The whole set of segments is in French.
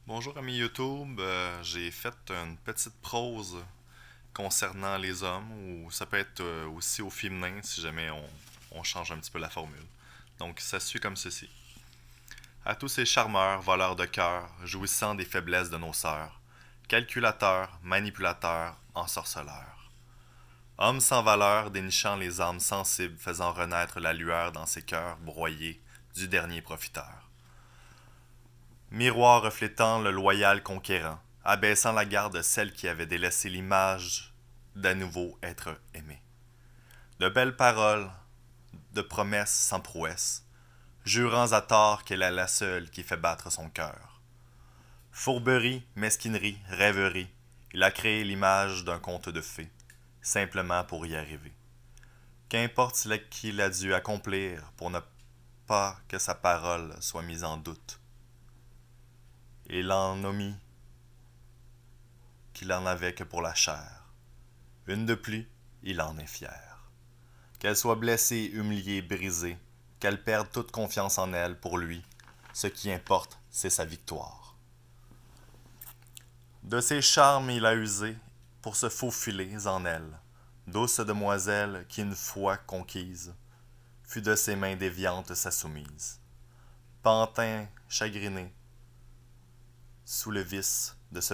Bonjour amis YouTube, j'ai fait une petite prose concernant les hommes, ou ça peut être aussi au féminin si jamais on change un petit peu la formule. Donc ça suit comme ceci. À tous ces charmeurs, voleurs de cœur, jouissant des faiblesses de nos sœurs, calculateurs, manipulateurs, ensorceleurs. Hommes sans valeur, dénichant les âmes sensibles, faisant renaître la lueur dans ces cœurs broyés du dernier profiteur. Miroir reflétant le loyal conquérant, abaissant la garde de celle qui avait délaissé l'image d'à nouveau être aimée. De belles paroles, de promesses sans prouesse, jurant à tort qu'elle est la seule qui fait battre son cœur. Fourberie, mesquinerie, rêverie, il a créé l'image d'un conte de fées, simplement pour y arriver. Qu'importe ce qu'il a dû accomplir pour ne pas que sa parole soit mise en doute. Il en omit qu'il en avait que pour la chair. Une de plus, il en est fier. Qu'elle soit blessée, humiliée, brisée, qu'elle perde toute confiance en elle, pour lui, ce qui importe, c'est sa victoire. De ses charmes il a usé pour se faufiler en elle, douce demoiselle qui, une fois conquise, fut de ses mains déviantes sa soumise. Pantin chagriné, sous le vice de ce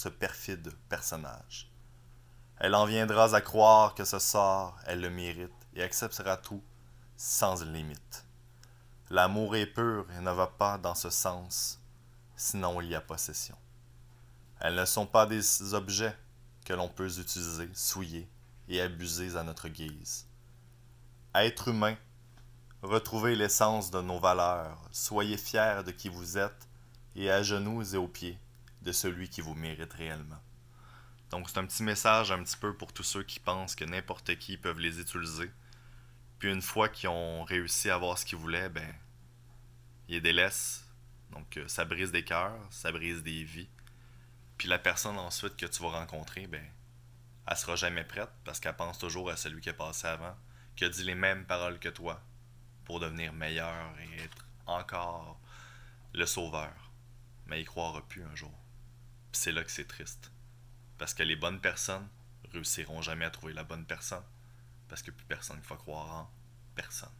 perfide personnage. Elle en viendra à croire que ce sort, elle le mérite, et acceptera tout sans limite. L'amour est pur et ne va pas dans ce sens, sinon il y a possession. Elles ne sont pas des objets que l'on peut utiliser, souiller et abuser à notre guise. Être humain, retrouvez l'essence de nos valeurs, soyez fiers de qui vous êtes, et à genoux et aux pieds de celui qui vous mérite réellement. Donc c'est un petit message un petit peu pour tous ceux qui pensent que n'importe qui peuvent les utiliser. Puis une fois qu'ils ont réussi à avoir ce qu'ils voulaient, ben, ils les délaissent. Donc ça brise des cœurs, ça brise des vies. Puis la personne ensuite que tu vas rencontrer, ben, elle sera jamais prête parce qu'elle pense toujours à celui qui est passé avant, qui a dit les mêmes paroles que toi pour devenir meilleur et être encore le sauveur. Mais il croira plus un jour. Puis c'est là que c'est triste. Parce que les bonnes personnes réussiront jamais à trouver la bonne personne. Parce que plus personne ne va croire en personne.